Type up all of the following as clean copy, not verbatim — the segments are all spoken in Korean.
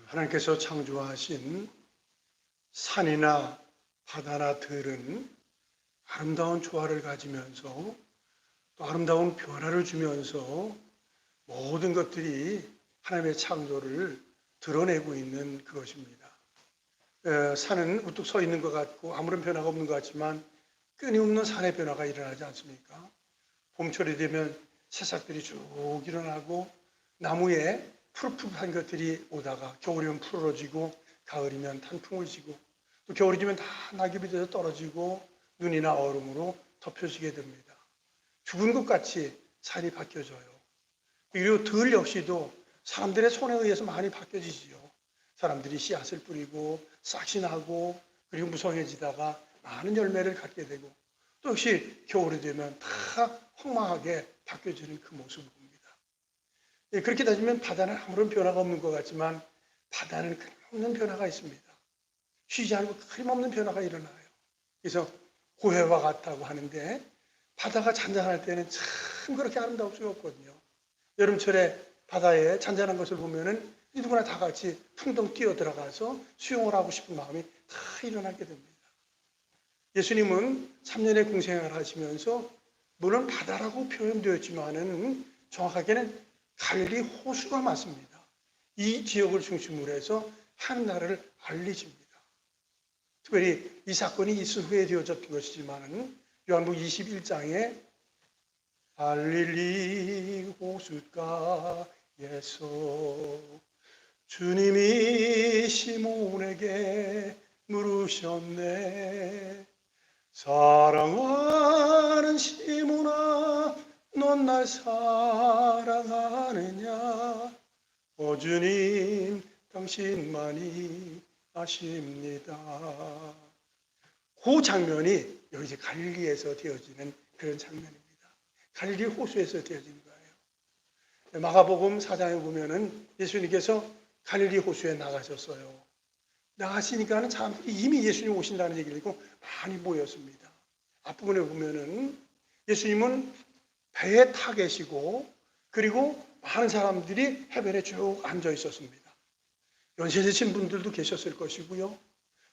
하나님께서 창조하신 산이나 바다나 들은 아름다운 조화를 가지면서 또 아름다운 변화를 주면서 모든 것들이 하나님의 창조를 드러내고 있는 그것입니다. 산은 우뚝 서 있는 것 같고 아무런 변화가 없는 것 같지만 끊임없는 산의 변화가 일어나지 않습니까? 봄철이 되면 새싹들이 쭉 일어나고 나무에 푸릇푸릇한 것들이 오다가 겨울이면 푸르러지고 가을이면 단풍을 지고 또 겨울이 되면 다 낙엽이 돼서 떨어지고 눈이나 얼음으로 덮여지게 됩니다. 죽은 것 같이 산이 바뀌어져요. 그리고 들 역시도 사람들의 손에 의해서 많이 바뀌어지지요. 사람들이 씨앗을 뿌리고 싹이 나고 그리고 무성해지다가 많은 열매를 갖게 되고 또 역시 겨울이 되면 다 황망하게 바뀌어지는 그 모습을 봅니다. 그렇게 따지면 바다는 아무런 변화가 없는 것 같지만 바다는 끊임없는 변화가 있습니다. 쉬지 않고 끊임없는 변화가 일어나요. 그래서 고해와 같다고 하는데 바다가 잔잔할 때는 참 그렇게 아름다울 수가 없거든요. 여름철에 바다에 잔잔한 것을 보면은 누구나 다 같이 풍덩 뛰어 들어가서 수영을 하고 싶은 마음이 다 일어나게 됩니다. 예수님은 3년의 공생활을 하시면서 물론 바다라고 표현되었지만은 정확하게는 갈릴리 호수가 맞습니다. 이 지역을 중심으로 해서 하나님나라를 알리십니다. 특별히 이 사건이 있은 후에 되어졌던 것이지만 요한복음 21장에 갈릴리 호숫가에서 주님이 시몬에게 물으셨네. 사랑하는 시몬아, 넌 날 사랑하느냐? 주님, 당신만이 아십니다. 그 장면이 여기 이제 갈릴리에서 되어지는 그런 장면입니다. 갈릴리 호수에서 되어지는 거예요. 마가복음 4장에 보면은 예수님께서 갈릴리 호수에 나가셨어요. 나가시니까는 사람들이 이미 예수님 오신다는 얘기를 듣고 많이 모였습니다. 앞부분에 보면은 예수님은 배에 타 계시고 그리고 많은 사람들이 해변에 쭉 앉아 있었습니다. 연세 드신 분들도 계셨을 것이고요.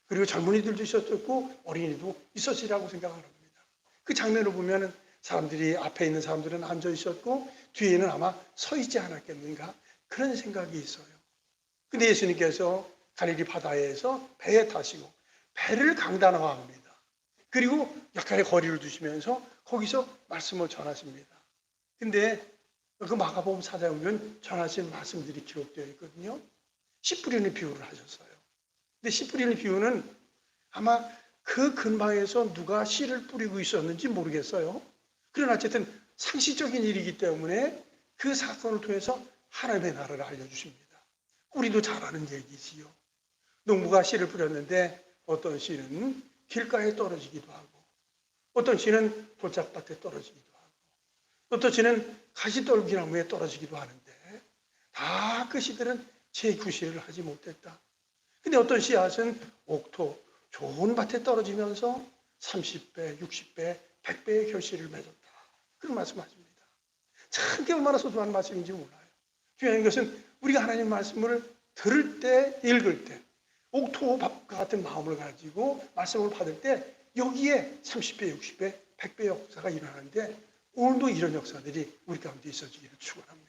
그리고 젊은이들도 있었고 어린이도 있었으리라고 생각을 합니다. 그 장면을 보면은 사람들이 앞에 있는 사람들은 앉아 있었고 뒤에는 아마 서 있지 않았겠는가 그런 생각이 있어요. 근데 예수님께서 갈릴리 바다에서 배에 타시고 배를 강단화합니다. 그리고 약간의 거리를 두시면서 거기서 말씀을 전하십니다. 근데 그 마가복음 4장에 보면 전하신 말씀들이 기록되어 있거든요. 씨 뿌리는 비유를 하셨어요. 근데 씨 뿌리는 비유는 아마 그 근방에서 누가 씨를 뿌리고 있었는지 모르겠어요. 그러나 어쨌든 상시적인 일이기 때문에 그 사건을 통해서 하나님의 나라를 알려주십니다. 우리도 잘 아는 얘기지요. 농부가 씨를 뿌렸는데 어떤 씨는 길가에 떨어지기도 하고 어떤 씨는 돌짝밭에 떨어지기도 하고 어떤 씨는 가시떨기나무에 떨어지기도 하는데 다 그 씨들은 재구실을 하지 못했다. 근데 어떤 씨앗은 옥토 좋은 밭에 떨어지면서 30배, 60배, 100배의 결실을 맺었다. 그런 말씀하십니다. 참 얼마나 소중한 말씀인지 몰라요. 중요한 것은 우리가 하나님 말씀을 들을 때, 읽을 때 옥토 같은 마음을 가지고 말씀을 받을 때 여기에 30배, 60배, 100배 역사가 일어나는데 오늘도 이런 역사들이 우리 가운데 있어지기를 축원합니다.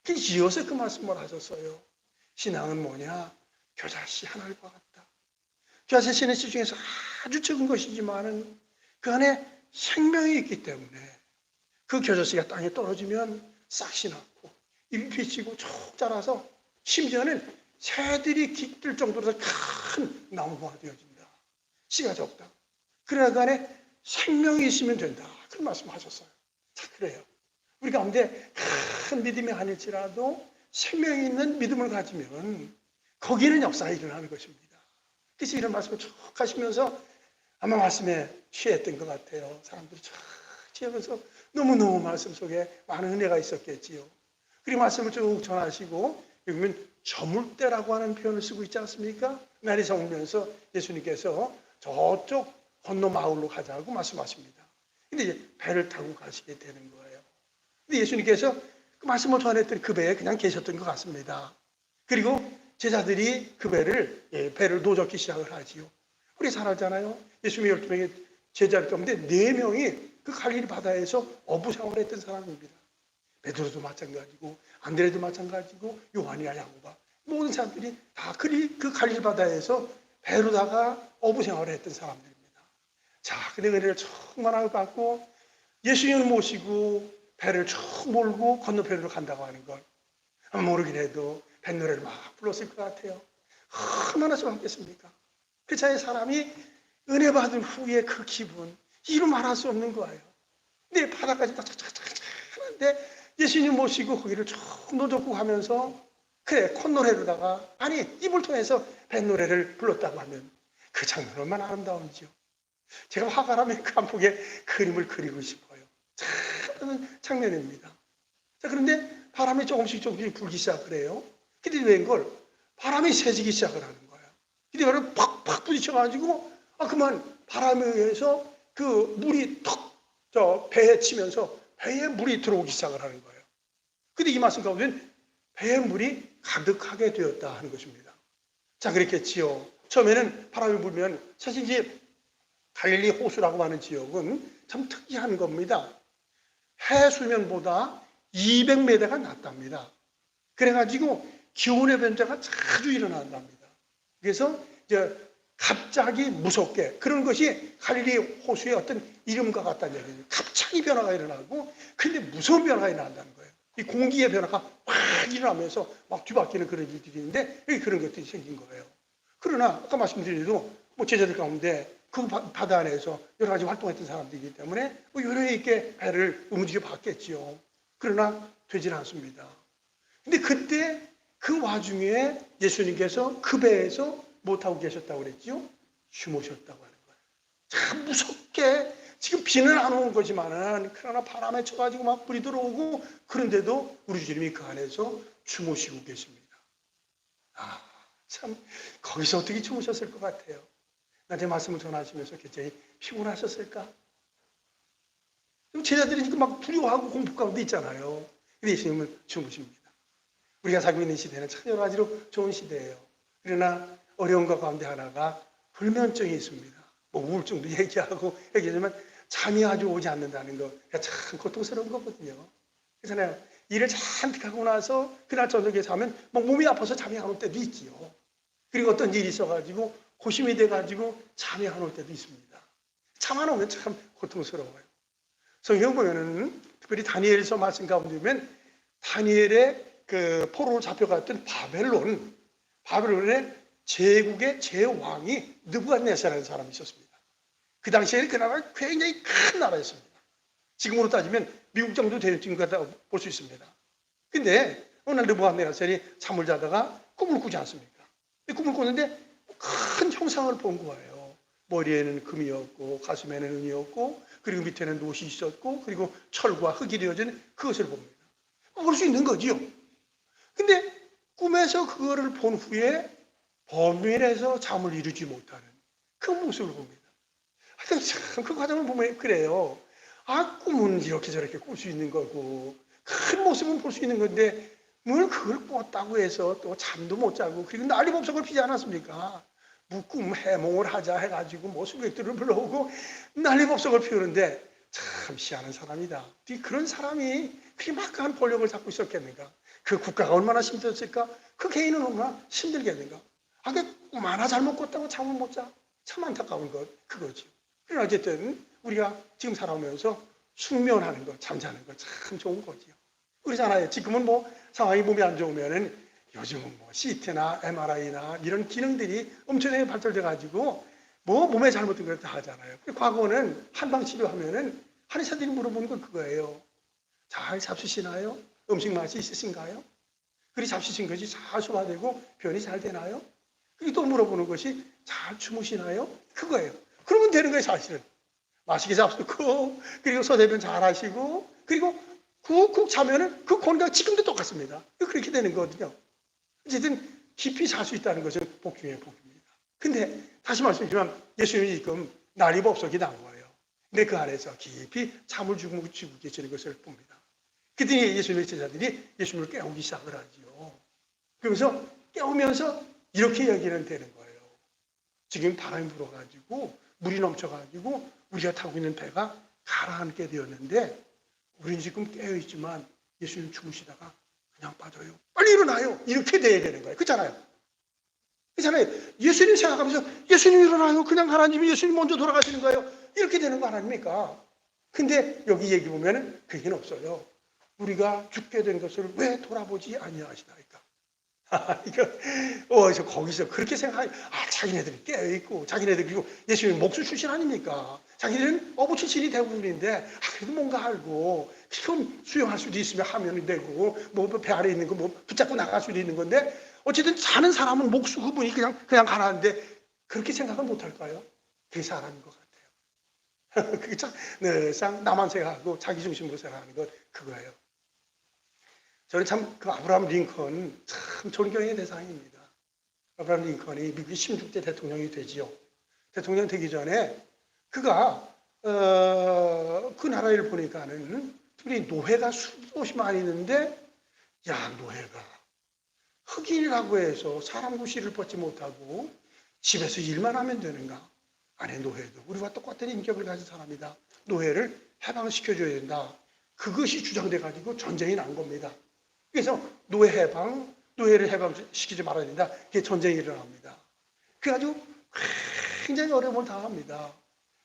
그 이어서 그 말씀을 하셨어요. 신앙은 뭐냐? 겨자씨 하나과 같다. 겨자씨는 씨 중에서 아주 적은 것이지만은 그 안에 생명이 있기 때문에 그 겨자씨가 땅에 떨어지면 싹이 나고 잎이 지고 쭉 자라서 심지어는 새들이 깃들 정도로 큰 나무가 되어진다. 씨가 적다. 그러나 그 안에 생명이 있으면 된다. 그런 말씀하셨어요. 자, 그래요. 우리 가운데 큰 믿음이 아닐지라도 생명이 있는 믿음을 가지면 거기에는 역사가 일어나는 것입니다. 그래서 이런 말씀을 쭉 하시면서 아마 말씀에 취했던 것 같아요. 사람들이 쭉 취하면서 너무너무 말씀 속에 많은 은혜가 있었겠지요. 그리고 말씀을 쭉 전하시고 여기 보면 저물대라고 하는 표현을 쓰고 있지 않습니까? 날이 저물면서 예수님께서 저쪽 건너 마을로 가자고 말씀하십니다. 근데 이제 배를 타고 가시게 되는 거예요. 근데 예수님께서 그 말씀을 전했던 그 배에 그냥 계셨던 것 같습니다. 그리고 제자들이 그 배를 노젓기 시작을 하지요. 우리 잘 알잖아요. 예수님의 12명의 제자 가운데 4명이 그 갈릴리 바다에서 어부 생활을 했던 사람입니다. 베드로도 마찬가지고 안드레도 마찬가지고 요한이나 야고보 모든 사람들이 다 그 갈릴리 바다에서 배로다가 어부 생활을 했던 사람들입니다. 자, 근데 은혜를 정말 받고 예수님을 모시고 배를 쭉 몰고 건너편으로 간다고 하는 걸 모르긴 해도 뱃노래를 막 불렀을 것 같아요. 얼마나 좋았겠습니까? 그 자의 사람이 은혜 받은 후에 그 기분 이루 말할 수 없는 거예요. 근데 바다까지 다 착착착 하는데 예수님 모시고 거기를 쭉 노젓고 가면서 그래 콧노래로다가 아니 입을 통해서 뱃노래를 불렀다고 하면 그 장면 얼마나 아름다운지요. 제가 화가 나면 그 한 폭의 그림을 그리고 싶어요. 참 장면입니다. 자, 그런데 바람이 조금씩 불기 시작을 해요. 근데 웬걸 바람이 세지기 시작을 하는 거예요. 근데 바람이 팍팍 부딪혀가지고 그만 바람에 의해서 그 물이 저 배에 치면서 배에 물이 들어오기 시작을 하는 거예요. 근데 이 말씀 가운데는 배에 물이 가득하게 되었다 하는 것입니다. 자, 그랬겠지요. 처음에는 바람이 불면 사실 이제 갈릴리 호수라고 하는 지역은 참 특이한 겁니다. 해 수면보다 200m가 낮답니다. 그래가지고 기온의 변화가 자주 일어난답니다. 그래서 이제 갑자기 무섭게 그런 것이 갈릴리 호수의 어떤 이름과 같다는 얘기죠. 갑자기 변화가 일어나고 근데 무서운 변화가 일어난다는 거예요. 이 공기의 변화가 확 일어나면서 막 뒤바뀌는 그런 일들이 있는데 그런 것들이 생긴 거예요. 그러나 아까 말씀드린 대로 뭐 제자들 가운데 그 바다 안에서 여러 가지 활동했던 사람들이기 때문에 뭐 요령 있게 배를 움직여 봤겠지요. 그러나 되질 않습니다. 근데 그때 그 와중에 예수님께서 그 배에서 못하고 계셨다고 그랬지요? 주무셨다고 하는 거예요. 참 무섭게 지금 비는 안 오는 거지만은 그러나 바람에 쳐가지고 막 불이 들어오고 그런데도 우리 주님이 그 안에서 주무시고 계십니다. 참 거기서 어떻게 주무셨을 것 같아요. 나한테 말씀을 전하시면서 굉장히 피곤하셨을까? 제자들이 막 두려워하고 공포 가운데 있잖아요. 근데 예수님은 주무십니다. 우리가 살고 있는 시대는 참 여러 가지로 좋은 시대예요. 그러나 어려운 것 가운데 하나가 불면증이 있습니다. 뭐 우울증도 얘기하지만 잠이 아주 오지 않는다는 거 참 고통스러운 거거든요. 그래서 일을 잔뜩 하고 나서 그날 저녁에 자면 막 몸이 아파서 잠이 안 올 때도 있지요. 그리고 어떤 일이 있어가지고 고심이 돼가지고 잠이 안 올 때도 있습니다. 잠 안 오면 참 고통스러워요. 성경 보면은 특별히 다니엘서 말씀 가운데 보면 다니엘의 그 포로로 잡혀갔던 바벨론의 제국의 제왕이 느부갓네살이라는 사람이 있었습니다. 그 당시에는 그 나라가 굉장히 큰 나라였습니다. 지금으로 따지면 미국 정도 되는 거다 볼 수 있습니다. 근데 어느 날 느부갓네살이 잠을 자다가 꿈을 꾸지 않습니까? 꿈을 꿨는데 큰 형상을 본 거예요. 머리에는 금이었고 가슴에는 은이었고 그리고 밑에는 놋이 있었고 그리고 철과 흙이 되어진 그것을 봅니다. 볼 수 있는 거지요. 근데 꿈에서 그거를 본 후에 범인에서 잠을 이루지 못하는 그 모습을 봅니다. 참 그 과정을 보면 그래요. 꿈은 이렇게 저렇게 꿀 수 있는 거고 큰 모습은 볼 수 있는 건데 뭘 그걸 꿨다고 해서 또 잠도 못 자고 그리고 난리법석을 피지 않았습니까? 꿈 해몽을 하자 해가지고 뭐 수객들을 불러오고 난리법석을 피우는데 참 희한한 사람이다. 그런 사람이 그렇게 막강한 권력을 잡고 있었겠는가? 그 국가가 얼마나 힘들었을까? 그 개인은 얼마나 힘들겠는가? 꿈 하나 잘못 꿨다고 잠을 못 자? 참 안타까운 것 그거죠. 그러나 어쨌든 우리가 지금 살아오면서 숙면하는 것, 잠자는 것 참 좋은 거지요. 그러잖아요. 지금은 뭐 상황이 몸이 안 좋으면은 요즘은 뭐 CT나 MRI나 이런 기능들이 엄청나게 발달돼 가지고 뭐 몸에 잘못된 걸 다 하잖아요. 과거는 한방 치료하면은 한의사들이 물어보는 건 그거예요. 잘 잡수시나요? 음식 맛이 있으신가요? 그리 잡수신 것이 잘 소화되고 변이 잘 되나요? 그리고 또 물어보는 것이 잘 주무시나요? 그거예요. 그러면 되는 거예요, 사실은. 맛있게 잡수고 그리고 소대변 잘 하시고 그리고 쿡쿡 자면은 그 건강 지금도 똑같습니다. 그렇게 되는 거거든요. 어쨌든 깊이 잘 수 있다는 것은 복 중에 복입니다. 근데 다시 말씀드리면 예수님이 지금 난리법석이 난 거예요. 근데 그 안에서 깊이 잠을 주고 계시는 것을 봅니다. 그랬더니 예수님의 제자들이 예수님을 깨우기 시작을 하지요. 그러면서 깨우면서 이렇게 얘기는 되는 거예요. 지금 바람이 불어가지고 물이 넘쳐가지고 우리가 타고 있는 배가 가라앉게 되었는데 우리는 지금 깨어있지만 예수님 주무시다가 그냥 빠져요. 빨리 일어나요. 이렇게 돼야 되는 거예요. 그렇잖아요. 그렇잖아요. 예수님 생각하면서 예수님 일어나요. 그냥 하나님이 예수님 먼저 돌아가시는 거예요. 이렇게 되는 거 아닙니까? 근데 여기 얘기 보면 그 얘기는 없어요. 우리가 죽게 된 것을 왜 돌아보지 아니하시나이까. 그래서 거기서 그렇게 생각하니, 자기네들이 깨어있고, 자기네들, 그리고 예수님 목수 출신 아닙니까? 자기들은 어부 출신이 대부분인데, 그래도 뭔가 알고, 그럼 수영할 수도 있으면 하면 되고, 뭐 배 아래 있는 거 뭐 붙잡고 나갈 수도 있는 건데, 어쨌든 자는 사람은 목수 그분이 그냥 가라는데, 그렇게 생각을 못 할까요? 그게 사람인 것 같아요. 그게 참, 늘상 나만 생각하고 자기 중심으로 생각하는 것, 그거예요. 저는 참 그 아브라함 링컨 참 존경의 대상입니다. 아브라함 링컨이 미국의 16대 대통령이 되지요. 대통령 되기 전에 그가 그 나라를 보니까는 특히 노예가 수없이 많이 있는데, 야, 노예가 흑인이라고 해서 사람 구실을 벗지 못하고 집에서 일만 하면 되는가? 아니, 노예도 우리와 똑같은 인격을 가진 사람이다. 노예를 해방시켜줘야 된다. 그것이 주장돼 가지고 전쟁이 난 겁니다. 그래서 노예를 해방시키지 말아야 된다. 그게 전쟁이 일어납니다. 그래가지고 굉장히 어려움을 당합니다.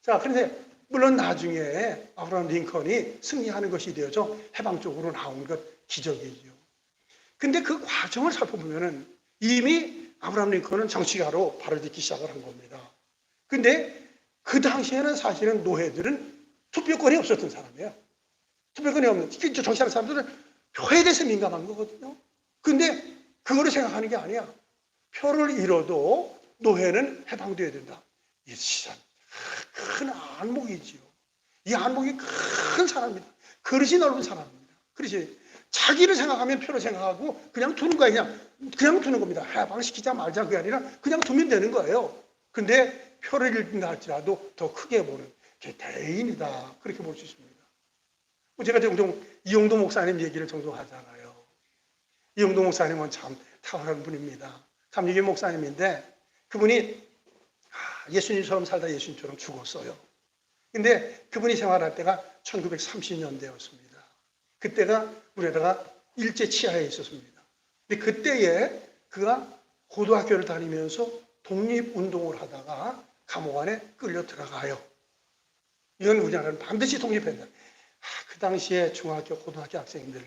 자, 그런데 물론 나중에 아브라함 링컨이 승리하는 것이 되어서 해방 쪽으로 나온 것 기적이죠. 근데 그 과정을 살펴보면은 이미 아브라함 링컨은 정치가로 발을 딛기 시작을 한 겁니다. 근데 그 당시에는 사실은 노예들은 투표권이 없었던 사람이에요. 투표권이 없는, 정치하는 사람들은 표에 대해서 민감한 거거든요. 근데 그거를 생각하는 게 아니야. 표를 잃어도 노예는 해방돼야 된다. 이 시선, 큰 안목이지요. 이 안목이 큰 사람입니다. 그릇이 넓은 사람입니다. 그릇이 자기를 생각하면 표를 생각하고 그냥 두는 거야. 그냥 두는 겁니다. 해방시키자 말자 그게 아니라 그냥 두면 되는 거예요. 근데 표를 잃는다 할지라도 더 크게 보는 게 대인이다. 그렇게 볼 수 있습니다. 제가 종종 이용도 목사님 얘기를 종종 하잖아요. 이용도 목사님은 참 탁월한 분입니다. 감리교 목사님인데 그분이 예수님처럼 살다 예수님처럼 죽었어요. 근데 그분이 생활할 때가 1930년대였습니다. 그때가 우리나라가 일제 치하에 있었습니다. 근데 그때에 그가 고등학교를 다니면서 독립운동을 하다가 감옥 안에 끌려 들어가요. 이건 우리나라는 반드시 독립해야 된다. 그 당시에 중학교, 고등학교 학생들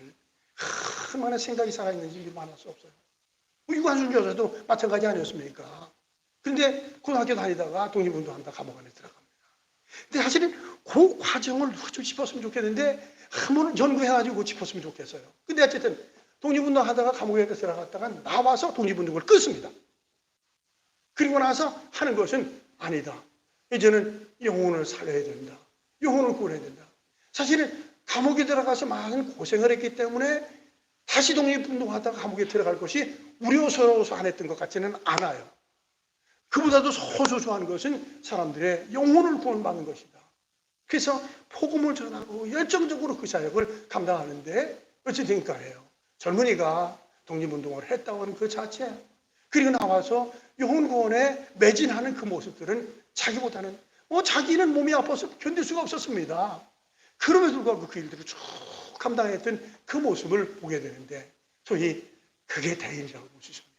얼마나 생각이 살아있는지 말할 수 없어요. 유관순 교사도 마찬가지 아니었습니까? 그런데 고등학교 다니다가 독립운동한다 감옥 안에 들어갑니다. 근데 사실은 그 과정을 좀 짚었으면 좋겠는데 한번 연구해가지고 짚었으면 좋겠어요. 근데 어쨌든 독립운동 하다가 감옥에 들어갔다가 나와서 독립운동을 끊습니다. 그리고 나서 하는 것은 아니다. 이제는 영혼을 살려야 된다. 영혼을 구원해야 된다. 사실은 감옥에 들어가서 많은 고생을 했기 때문에 다시 독립운동하다가 감옥에 들어갈 것이 우려스러워서 안 했던 것 같지는 않아요. 그보다도 소소한 것은 사람들의 영혼을 구원받는 것이다. 그래서 복음을 전하고 열정적으로 그 사역을 감당하는데 어찌된 까요. 젊은이가 독립운동을 했다고 하는 그 자체, 그리고 나와서 영혼 구원에 매진하는 그 모습들은 자기보다는 자기는 몸이 아파서 견딜 수가 없었습니다. 그럼에도 불구하고 그 일들을 쭉 감당했던 그 모습을 보게 되는데 소위 그게 대인이라고 볼 수 있습니다.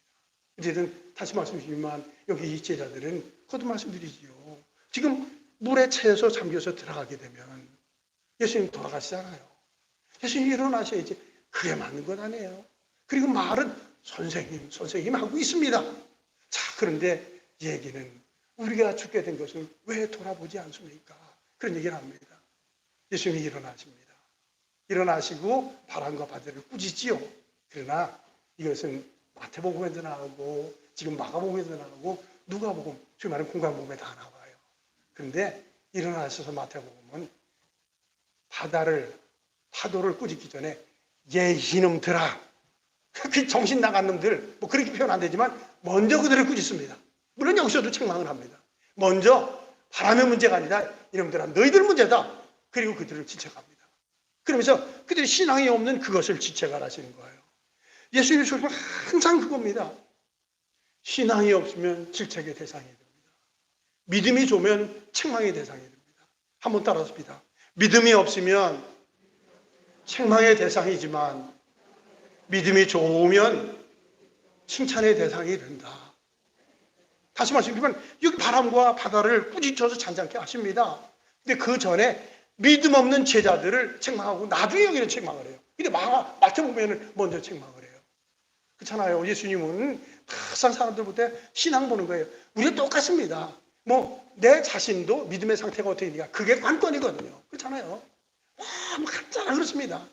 어쨌든 다시 말씀드리지만 여기 이 제자들은 거듭 말씀드리지요. 지금 물에 차여서 잠겨서 들어가게 되면 예수님 돌아가시잖아요. 예수님 일어나셔야지. 그게 맞는 것 아니에요. 그리고 말은 선생님 하고 있습니다. 자, 그런데 얘기는 우리가 죽게 된 것을 왜 돌아보지 않습니까? 그런 얘기를 합니다. 예수님이 일어나십니다. 일어나시고 바람과 바다를 꾸짖지요. 그러나 이것은 마태복음에도 나오고 지금 마가복음에도 나오고 누가복음, 즉 말하면 공관복음에 다 나와요. 그런데 일어나셔서 마태복음은 파도를 꾸짖기 전에 예 이놈들아, 그 정신 나간 놈들, 뭐 그렇게 표현 안 되지만 먼저 그들을 꾸짖습니다. 물론 여기서도 책망을 합니다. 먼저 바람의 문제가 아니라 이놈들아 너희들 문제다. 그리고 그들을 지적합니다. 그러면서 그들이 신앙이 없는 그것을 지적을 하시는 거예요. 예수님의 소리는 항상 그겁니다. 신앙이 없으면 질책의 대상이 됩니다. 믿음이 좋으면 책망의 대상이 됩니다. 한번 따라합시다. 믿음이 없으면 책망의 대상이지만 믿음이 좋으면 칭찬의 대상이 된다. 다시 말씀드리면 여기 바람과 바다를 꾸짖어서 잔잔케 하십니다. 근데 그 전에 믿음 없는 제자들을 책망하고 나중에 여기는 책망을 해요. 근데 마태복음에는 먼저 책망을 해요. 그렇잖아요. 예수님은 항상 사람들부터 신앙 보는 거예요. 우리는 똑같습니다. 내 자신도 믿음의 상태가 어떻게 되니까 그게 관건이거든요. 그렇잖아요. 간단하게 그렇습니다.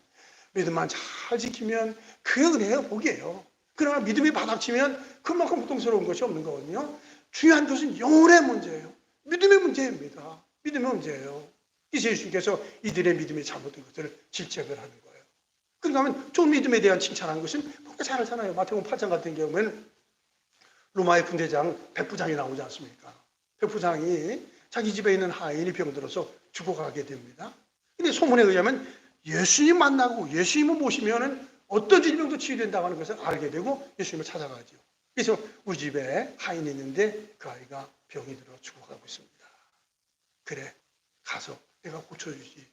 믿음만 잘 지키면 그게 은혜의 복이에요. 그러나 믿음이 바닥치면 그만큼 고통스러운 것이 없는 거거든요. 중요한 것은 영혼의 문제예요. 믿음의 문제입니다. 믿음의 문제예요. 이제 예수님께서 이들의 믿음이 잘못된 것들을 질책을 하는 거예요. 그러면 좋은 믿음에 대한 칭찬하는 것은 뭔가 잘 알잖아요. 마태복음 8장 같은 경우에는 로마의 군대장 백부장이 나오지 않습니까? 백부장이 자기 집에 있는 하인이 병들어서 죽어가게 됩니다. 근데 소문에 의하면 예수님 만나고 예수님을 모시면은 어떤 질병도 치유된다고 하는 것을 알게 되고 예수님을 찾아가죠. 그래서 우리 집에 하인이 있는데 그 아이가 병이 들어 죽어가고 있습니다. 그래, 가서 내가 고쳐주지.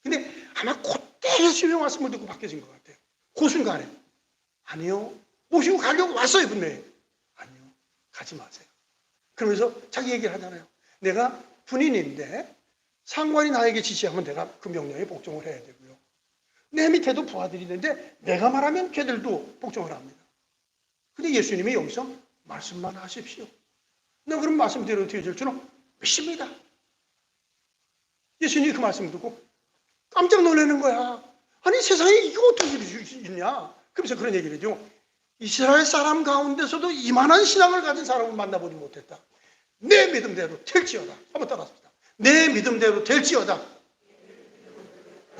근데 아마 그때 예수님의 말씀을 듣고 바뀌어진 것 같아요. 그 순간에 아니요, 모시고 가려고 왔어요 분명히. 아니요, 가지 마세요. 그러면서 자기 얘기를 하잖아요. 내가 군인인데 상관이 나에게 지시하면 내가 그 명령에 복종을 해야 되고요. 내 밑에도 부하들이 있는데 내가 말하면 걔들도 복종을 합니다. 근데 예수님이 여기서 말씀만 하십시오. 내가 그런 말씀대로 되어질 줄은 믿습니다. 예수님이 그 말씀을 듣고 깜짝 놀라는 거야. 아니 세상에 이거 어떻게 있냐. 그래서 그런 얘기를 해죠. 이스라엘 사람 가운데서도 이만한 신앙을 가진 사람을 만나보지 못했다. 내 믿음대로 될지어다. 한번 따라합시다. 내 믿음대로 될지어다.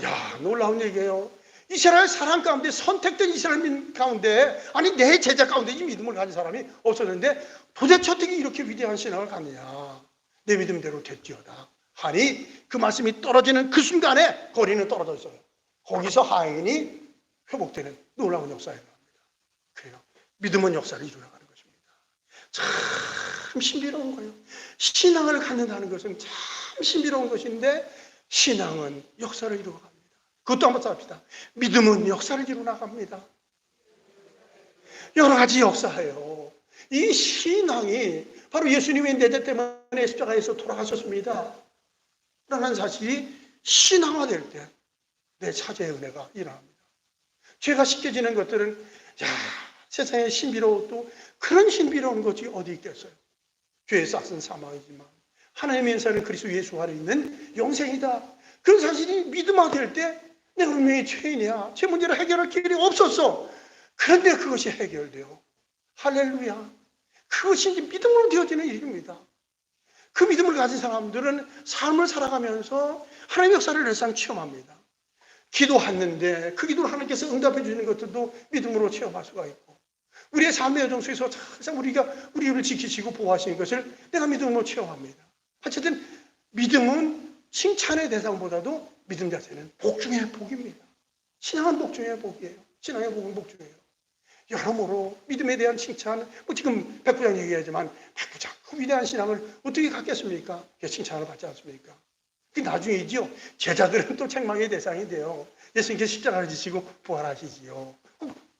야, 놀라운 얘기예요. 이스라엘 사람 가운데 선택된 이스라엘 가운데 아니 내 제자 가운데 이 믿음을 가진 사람이 없었는데 도대체 어떻게 이렇게 위대한 신앙을 갖느냐. 내 믿음대로 될지어다 하니 그 말씀이 떨어지는 그 순간에 거리는 떨어져 있어요. 거기서 하인이 회복되는 놀라운 역사가 일어납니다. 그래요. 믿음은 역사를 이루어가는 것입니다. 참 신비로운 거예요. 신앙을 갖는다는 것은 참 신비로운 것인데 신앙은 역사를 이루어갑니다. 그것도 한번 써봅시다. 믿음은 역사를 이루어나갑니다. 여러 가지 역사예요. 이 신앙이 바로 예수님의 내재 때문에 십자가에서 돌아가셨습니다. 라는 사실이 신앙화될 때 내 차지의 은혜가 일어납니다. 죄가 씻겨지는 것들은 세상에 신비로워도 그런 신비로운 것이 어디 있겠어요. 죄의 싹은 사망이지만 하나님의 은사는 그리스도 예수 안에 있는 영생이다. 그런 사실이 믿음화될 때 내가 분명히 죄인이야. 죄 문제를 해결할 길이 없었어. 그런데 그것이 해결돼요. 할렐루야. 그것이 이제 믿음으로 되어지는 일입니다. 그 믿음을 가진 사람들은 삶을 살아가면서 하나님의 역사를 늘상 체험합니다. 기도하는데 그 기도를 하나님께서 응답해 주시는 것들도 믿음으로 체험할 수가 있고 우리의 삶의 여정 속에서 항상 우리를 지키시고 보호하시는 것을 내가 믿음으로 체험합니다. 어쨌든 믿음은 칭찬의 대상보다도 믿음 자체는 복 중의 복입니다. 신앙은 복 중의 복이에요. 신앙의 복은 복 중이에요. 여러모로 믿음에 대한 칭찬, 지금 백부장 얘기하지만 백부장 그 위대한 신앙을 어떻게 갖겠습니까? 칭찬을 받지 않습니까? 그 나중이지요. 제자들은 또 책망의 대상이 돼요. 예수님께서 십자가를 지시고 부활하시지요.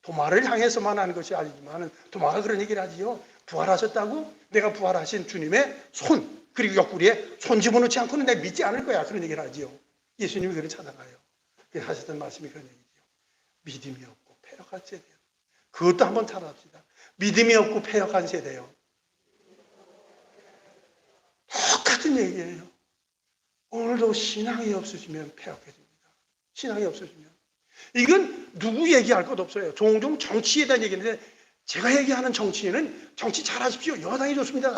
도마를 향해서만 하는 것이 아니지만 도마가 그런 얘기를 하지요. 부활하셨다고 내가 부활하신 주님의 손 그리고 옆구리에 손 집어넣지 않고는 내가 믿지 않을 거야. 그런 얘기를 하지요. 예수님이 그를 찾아가요. 하셨던 말씀이 그런 얘기죠. 믿음이 없고 패역한 세대요. 그것도 한번 찾아봅시다. 믿음이 없고 패역한 세대요. 똑같은 얘기예요. 오늘도 신앙이 없으시면 패역해집니다. 신앙이 없으시면. 이건 누구 얘기할 것 없어요. 종종 정치에 대한 얘기인데 제가 얘기하는 정치인은 정치 잘하십시오. 여당이 좋습니다.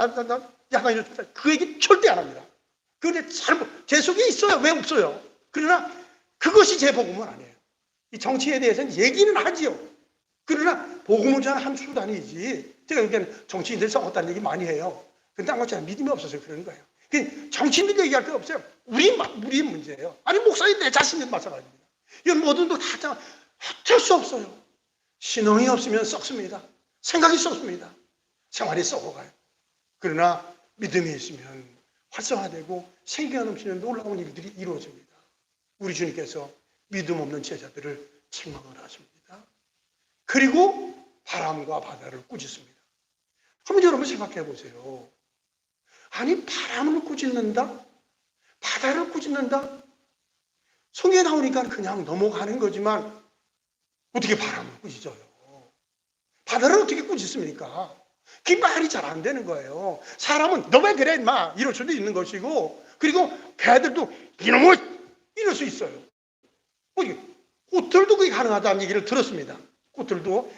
야당이 좋습니다. 그 얘기 절대 안 합니다. 그런데 제 속에 있어요. 왜 없어요? 그러나 그것이 제 복음은 아니에요. 이 정치에 대해서는 얘기는 하지요. 그러나 복음은 저는 한 수단이지. 제가 여기는 정치인들 싸웠다는 얘기 많이 해요. 근데 안 그렇잖아요. 믿음이 없어서 그러는 거예요. 정치인들 얘기할 거 없어요. 우리 문제예요. 아니 목사님 내 자신도 마찬가지입니다. 이건 뭐든 다 어쩔 수 없어요. 신앙이 없으면 썩습니다. 생각이 썩습니다. 생활이 썩어가요. 그러나 믿음이 있으면 활성화되고 생기가 넘치는 놀라운 일들이 이루어집니다. 우리 주님께서 믿음 없는 제자들을 책망을 하십니다. 그리고 바람과 바다를 꾸짖습니다. 한번 여러분 생각해 보세요. 아니, 바람을 꾸짖는다? 바다를 꾸짖는다? 성경에 나오니까 그냥 넘어가는 거지만 어떻게 바람을 꾸짖어요? 바다를 어떻게 꾸짖습니까? 그 말이 잘 안 되는 거예요. 사람은 너 왜 그래 인마 이럴 수도 있는 것이고, 그리고 개들도 이놈의 이럴 수 있어요. 꽃들도 그게 가능하다는 얘기를 들었습니다. 꽃들도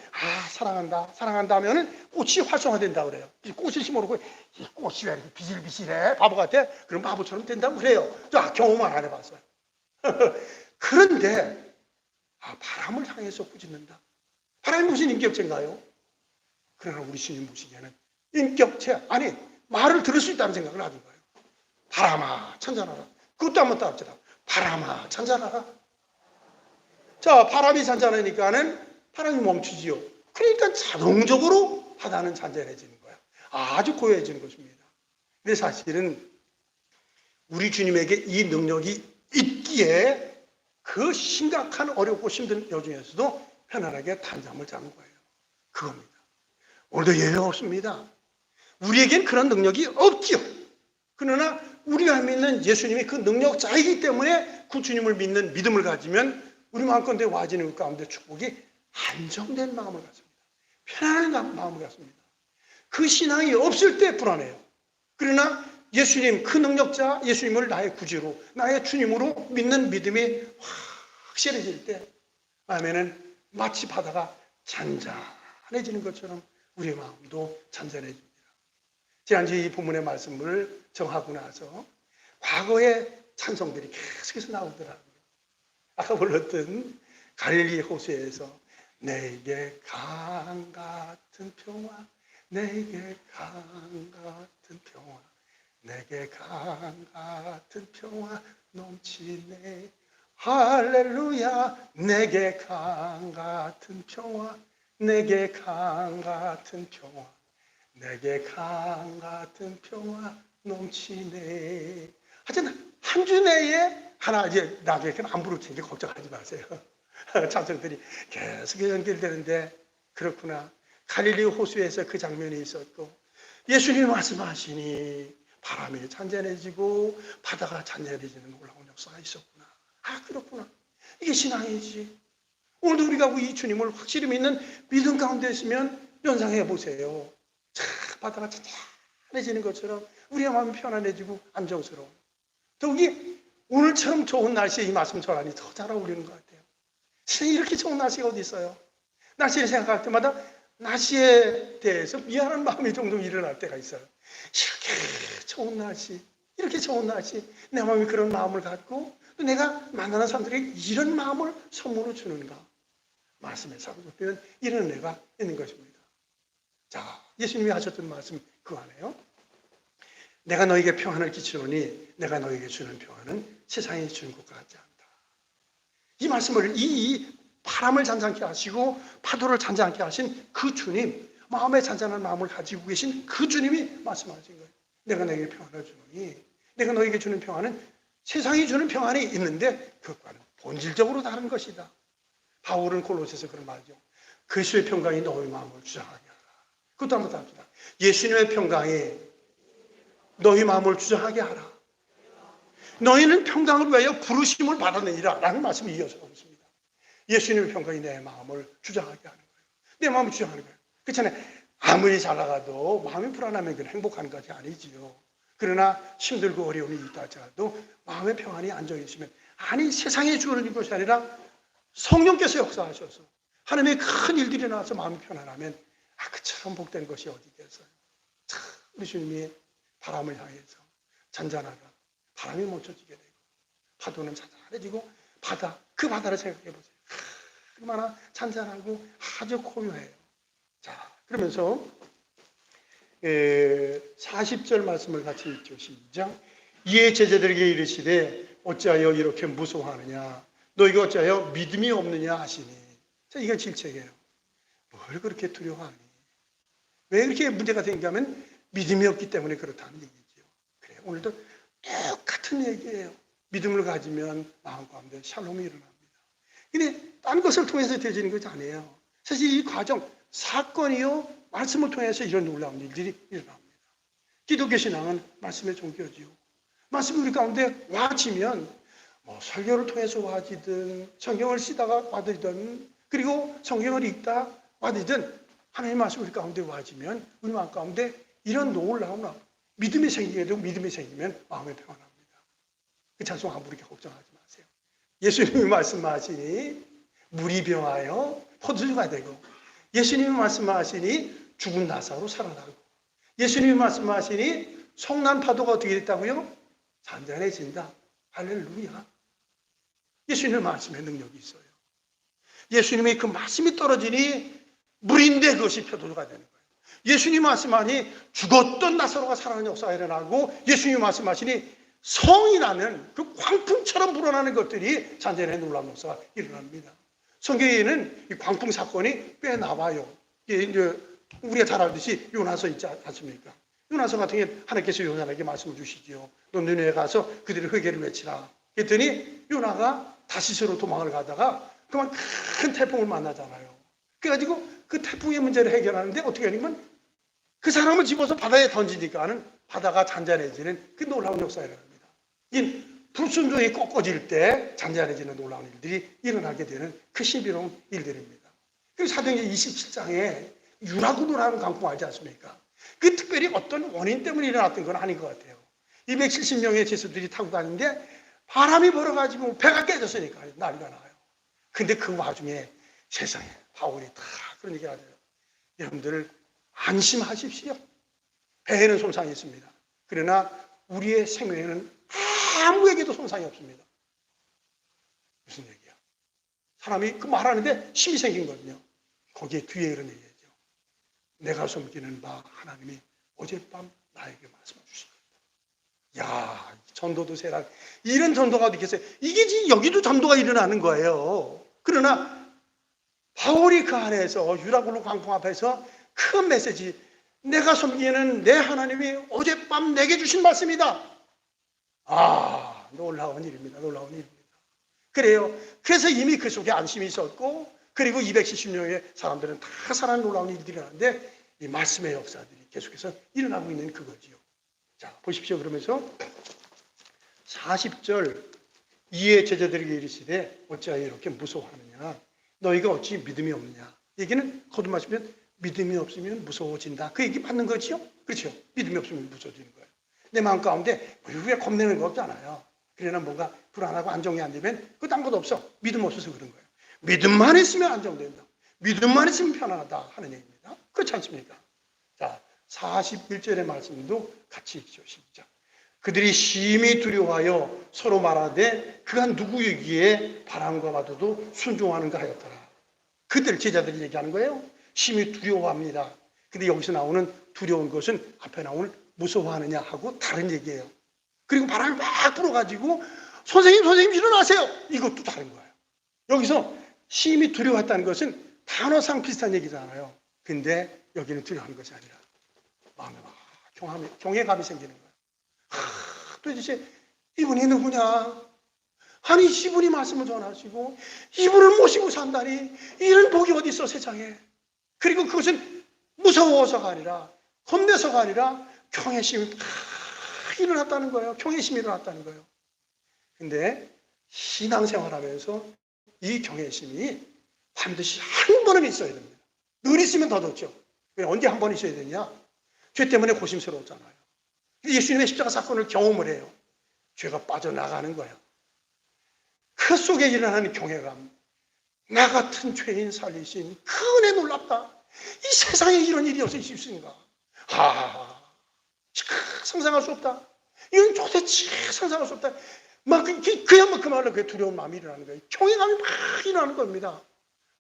사랑한다 사랑한다 하면은 꽃이 활성화된다 그래요. 꽃을 심어놓고 이 꽃이 왜 이렇게 비실비실해 바보 같아? 그럼 바보처럼 된다고 그래요. 저 경험을 안 해봤어요. 그런데 바람을 향해서 꾸짖는다. 바람이 무슨 인격체인가요? 그러나 우리 주님 보시기에는 인격체, 아니 말을 들을 수 있다는 생각을 하는 거예요. 바람아 찬잔하라. 그것도 한번 따라합시다. 바람아 찬잔하라. 자, 바람이 잔잔하니까는 바람이 멈추지요. 그러니까 자동적으로 바다는 잔잔해지는 거예요. 아주 고요해지는 것입니다. 근데 사실은 우리 주님에게 이 능력이 있기에 그 심각한 어렵고 힘든 여중에서도 편안하게 단잠을 자는 거예요. 그겁니다. 오늘도 예외 없습니다. 우리에겐 그런 능력이 없지요. 그러나 우리가 믿는 예수님이 그 능력자이기 때문에 그 주님을 믿는 믿음을 가지면 우리 마음가운데 와지는 가운데 축복이 안정된 마음을 갖습니다. 편안한 마음을 갖습니다. 그 신앙이 없을 때 불안해요. 그러나 예수님, 그 능력자 예수님을 나의 구주로, 나의 주님으로 믿는 믿음이 확실해질 때 아멘은 마치 바다가 잔잔해지는 것처럼 우리의 마음도 잔잔해집니다. 지난주 이 본문의 말씀을 정하고 나서 과거의 찬송들이 계속해서 나오더라고요. 아까 불렀던 갈릴리 호수에서 내게 강 같은 평화, 내게 강 같은 평화, 내게 강 같은 평화 넘치네. 할렐루야. 내게 강 같은 평화, 내게 강 같은 평화, 내게 강 같은 평화 넘치네. 하여튼 한 주 내에 하나, 이제 나중에 안 부를 테니까 걱정하지 마세요. 찬송들이 계속 연결되는데, 그렇구나. 갈릴리 호수에서 그 장면이 있었고, 예수님이 말씀하시니 바람이 잔잔해지고 바다가 잔잔해지는 놀라운 역사가 있었구나. 그렇구나. 이게 신앙이지. 오늘도 우리가 이 주님을 확실히 믿는 믿음 가운데 있으면 연상해 보세요. 바다가 잔잔해지는 것처럼 우리의 마음이 편안해지고 안정스러워. 더욱이 오늘처럼 좋은 날씨에 이 말씀 전하니 더 잘 어울리는 것 같아요. 세상에 이렇게 좋은 날씨가 어디 있어요? 날씨를 생각할 때마다 날씨에 대해서 미안한 마음이 종종 일어날 때가 있어요. 이렇게 좋은 날씨, 이렇게 좋은 날씨, 내 마음이 그런 마음을 갖고 또 내가 만나는 사람들에게 이런 마음을 선물로 주는가? 말씀에 사로잡히면 이런 은혜가 있는 것입니다. 자, 예수님이 하셨던 말씀 그거 아니에요? 내가 너에게 평안을 끼치노니 내가 너에게 주는 평안은 세상이 주는 것 같지 않다. 이 말씀을 이 바람을 잔잔케 하시고 파도를 잔잔케 하신 그 주님, 마음에 잔잔한 마음을 가지고 계신 그 주님이 말씀하신 거예요. 내가 너에게 평안을 주노니 내가 너에게 주는 평안은 세상이 주는 평안이 있는데 그것과는 본질적으로 다른 것이다. 바울은 골로새서 그런 말이죠. 그리스도의 평강이 너의 마음을 주장하게 하라. 그것도 한번 답니다. 예수님의 평강이 너희 마음을 주장하게 하라. 너희는 평강을 위하여 부르심을 받았느니라 라는 말씀이 이어서 오고 있습니다. 예수님의 평강이 내 마음을 주장하게 하는 거예요. 내 마음을 주장하는 거예요. 그렇잖아요. 아무리 잘 나가도 마음이 불안하면 그건 행복한 것이 아니지요. 그러나 힘들고 어려움이 있다 할지라도 마음의 평안이 안정해 있으면, 아니 세상에 주어진 것이 아니라 성령께서 역사하셔서 하나님의 큰 일들이 나와서 마음이 편안하면 그처럼 복된 것이 어디 있겠어요. 참 우리 주님이 바람을 향해서 잔잔하라. 바람이 멈춰지게 되고 파도는 잔잔해지고 그 바다를 생각해 보세요. 얼마나 잔잔하고 아주 고요해요. 자, 그러면서 40절 말씀을 같이 읽죠. 시작. 이에 제자들에게 이르시되 어찌하여 이렇게 무서워하느냐, 너희가 어찌하여 믿음이 없느냐 하시니. 자, 이건 질책이에요. 뭘 그렇게 두려워하니? 왜 이렇게 문제가 생기냐면 믿음이 없기 때문에 그렇다는 얘기죠. 그래, 오늘도 똑같은 얘기예요. 믿음을 가지면 마음 가운데 샬롬이 일어납니다. 근데 딴 것을 통해서 되어지는 것이 아니에요. 사실 이 과정, 사건이요, 말씀을 통해서 이런 놀라운 일들이 일어납니다. 기독교 신앙은 말씀의 종교지요. 말씀이 우리 가운데 와지면 뭐 설교를 통해서 와지든 성경을 쓰다가 와지든 그리고 성경을 읽다 와지든 하나님의 말씀이 우리 가운데 와지면 우리 마음 가운데 이런 놀라운 믿음이 생기게 되고 믿음이 생기면 마음이 평안합니다. 그 찬송 아무리 걱정하지 마세요. 예수님이 말씀하시니 물이 병하여 포도주가 되고 예수님이 말씀하시니 죽은 나사로 살아나고 예수님이 말씀하시니 성난 파도가 어떻게 됐다고요? 잔잔해진다. 할렐루야. 예수님의 말씀에 능력이 있어요. 예수님의 그 말씀이 떨어지니 물인데 그것이 포도주가 되는 거예요. 예수님 말씀하니 죽었던 나사로가 살아나는 역사가 일어나고 예수님 말씀하시니 성이 나는 그 광풍처럼 불어나는 것들이 잔잔해 놀라운 역사가 일어납니다. 성경에는 이 광풍 사건이 꽤 나와요. 이제 우리가 잘 알듯이 요나서 있지 않습니까? 요나서 같은 경우에 하나님께서 요나에게 말씀을 주시지요. 너 니네에 가서 그들의 회개를 외치라. 그랬더니 요나가 다시스로 도망을 가다가 그만 큰 태풍을 만나잖아요. 그래가지고 그 태풍의 문제를 해결하는데 어떻게 하냐면 그 사람을 집어서 바다에 던지니까는 바다가 잔잔해지는 그 놀라운 역사가 일어납니다. 이 불순종이 꺾어질 때 잔잔해지는 놀라운 일들이 일어나게 되는 그 신비로운 일들입니다. 그리고 사도행전 27장에 유라굴로라는 강풍 알지 않습니까? 그 특별히 어떤 원인 때문에 일어났던 건 아닌 것 같아요. 270명의 제수들이 타고 가는데 바람이 불어가지고 배가 깨졌으니까 난리가 나요. 근데 그 와중에 세상에 바울이 다 그런 얘기를 하죠. 여러분들 안심하십시오. 배에는 손상이 있습니다. 그러나 우리의 생명에는 아무에게도 손상이 없습니다. 무슨 얘기야? 사람이 그 말하는데 힘이 생긴 거거든요. 거기에 뒤에 이런 얘기죠. 내가 섬기는 바 하나님이 어젯밤 나에게 말씀해 주셨다. 야, 전도도 세상 이런 전도가 어디 있겠어요? 이게 지금 여기도 전도가 일어나는 거예요. 그러나 바울이 그 안에서 유라굴로 광풍 앞에서 큰 메시지, 내가 섬기는 내 하나님이 어젯밤 내게 주신 말씀이다. 아, 놀라운 일입니다. 놀라운 일입니다. 그래요. 그래서 이미 그 속에 안심이 있었고, 그리고 270명의 사람들은 다 살아난 놀라운 일들이 일어나는데, 이 말씀의 역사들이 계속해서 일어나고 있는 그거지요. 자, 보십시오. 그러면서 40절 이에 제자들에게 이르시되 어찌하여 이렇게 무서워하느냐? 너희가 어찌 믿음이 없느냐? 얘기는 거듭하시면 믿음이 없으면 무서워진다. 그 얘기 맞는 거지요? 그렇죠. 믿음이 없으면 무서워지는 거예요. 내 마음 가운데 왜 겁내는 거 없잖아요. 그러나 뭔가 불안하고 안정이 안 되면 그 딴 것도 없어. 믿음 없어서 그런 거예요. 믿음만 있으면 안정된다. 믿음만 있으면 편안하다 하는 얘기입니다. 그렇지 않습니까? 자, 41절의 말씀도 같이 읽죠. 시작. 그들이 심히 두려워하여 서로 말하되 그가 누구이기에 바람과 파도도 순종하는가 하였더라. 그들 제자들이 얘기하는 거예요. 심히 두려워합니다. 근데 여기서 나오는 두려운 것은 앞에 나오는 무서워하느냐 하고 다른 얘기예요. 그리고 바람이 막 불어가지고 선생님 일어나세요. 이것도 다른 거예요. 여기서 심히 두려워했다는 것은 단어상 비슷한 얘기잖아요. 근데 여기는 두려워하는 것이 아니라 마음에 막 경외감이 생기는 거예요. 도대체 이분이 누구냐? 아니 이분이 말씀을 전하시고 이분을 모시고 산다니 이런 복이 어디 있어 세상에. 그리고 그것은 무서워서가 아니라 겁내서가 아니라 경외심이 막 일어났다는 거예요. 경외심이 일어났다는 거예요. 근데 신앙생활하면서 이 경외심이 반드시 한 번은 있어야 됩니다. 늘 있으면 더 좋죠. 언제 한 번 있어야 되냐? 죄 때문에 고심스러웠잖아요. 예수님의 십자가 사건을 경험을 해요. 죄가 빠져나가는 거예요. 그 속에 일어나는 경외감. 나 같은 죄인 살리신 그 은혜 놀랍다. 이 세상에 이런 일이 어서 있을 수 있는가? 상상할 수 없다. 이건 도대체 상상할 수 없다. 막 그야말로 그 두려운 마음이 일어나는 거예요. 경외감이 막 일어나는 겁니다.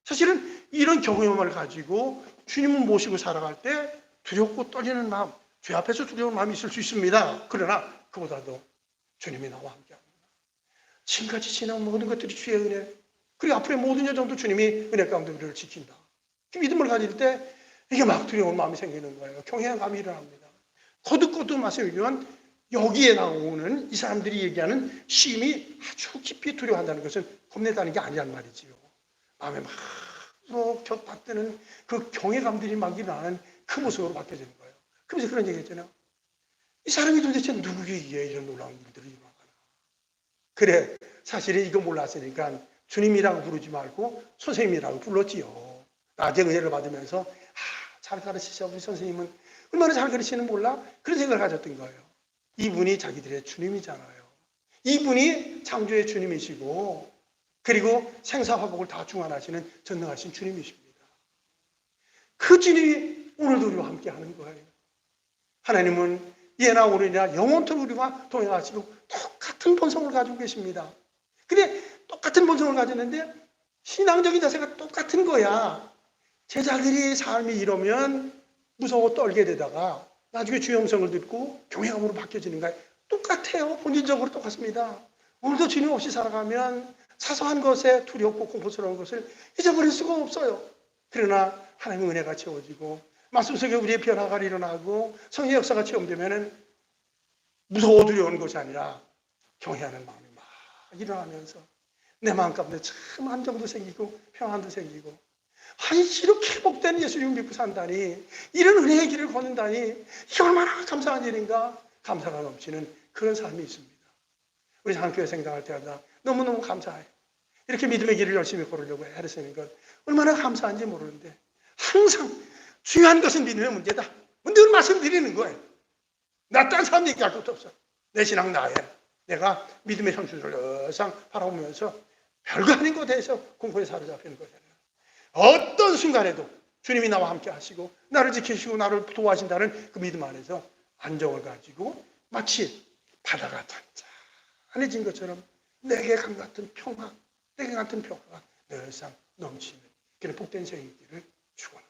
사실은 이런 경외감을 가지고 주님을 모시고 살아갈 때 두렵고 떨리는 마음, 죄 앞에서 두려운 마음이 있을 수 있습니다. 그러나 그보다도 주님이 나와 함께합니다. 지금까지 지난 모든 것들이 주의 은혜, 그리고 앞으로의 모든 여정도 주님이 은혜 가운데 우리를 지킨다. 그 믿음을 가질 때 이게 막 두려운 마음이 생기는 거예요. 경외감이 일어납니다. 거듭거듭 말씀이지만 여기에 나오는 이 사람들이 얘기하는 심히 아주 깊이 두려워한다는 것은 겁내다는 게 아니란 말이지요. 마음에 막 격받드는 그 경외감들이 막 일어나는 그 모습으로 바뀌어지는 거예요. 그러면서 그런 얘기 했잖아요. 이 사람이 도대체 누구에게 이런 놀라운 일들을 일어나나. 그래, 사실은 이거 몰랐으니까 주님이라고 부르지 말고 선생님이라고 불렀지요. 낮에 은혜를 받으면서 잘 가르치셔. 우리 선생님은 얼마나 잘 가르치는 몰라? 그런 생각을 가졌던 거예요. 이분이 자기들의 주님이잖아요. 이분이 창조의 주님이시고 그리고 생사화복을 다 중환하시는 전능하신 주님이십니다. 그 주님이 오늘도 우리와 함께 하는 거예요. 하나님은 예나 오늘이나 영원토록 우리와 동행하시고 똑같은 본성을 가지고 계십니다. 근데 똑같은 본성을 가졌는데 신앙적인 자세가 똑같은 거야. 제자들이 삶이 이러면 무서워 떨게 되다가 나중에 주 영성을 듣고 경외감으로 바뀌어지는 거예요. 똑같아요. 본질적으로 똑같습니다. 오늘도 주님 없이 살아가면 사소한 것에 두렵고 공포스러운 것을 잊어버릴 수가 없어요. 그러나 하나님의 은혜가 채워지고 말씀 속에 우리의 변화가 일어나고 성의 역사가 체험되면 무서워 두려운 것이 아니라 경외하는 마음이 막 일어나면서 내 마음 가운데 참 안정도 생기고 평안도 생기고 아니 이렇게 복된 예수님 믿고 산다니 이런 은혜의 길을 걷는다니 이게 얼마나 감사한 일인가. 감사가 넘치는 그런 삶이 있습니다. 우리 한교회 생각할 때마다 너무너무 감사해요. 이렇게 믿음의 길을 열심히 걸으려고 애를 쓰는 것 얼마나 감사한지 모르는데 항상 중요한 것은 믿음의 문제다. 늘 말씀드리는 거예요. 나 딴 사람 얘기할 것도 없어. 내 신앙 나야. 내가 믿음의 현실을 항상 바라보면서 별거 아닌 것에 대해서 공포에 사로잡히는 거잖아요. 어떤 순간에도 주님이 나와 함께 하시고 나를 지키시고 나를 도와신다는 그 믿음 안에서 안정을 가지고 마치 바다가 잔잔해진 것처럼 내게 강 같은 평화, 내게 같은 평화가 늘상 넘치는 그런 복된 생기를 축원합니다.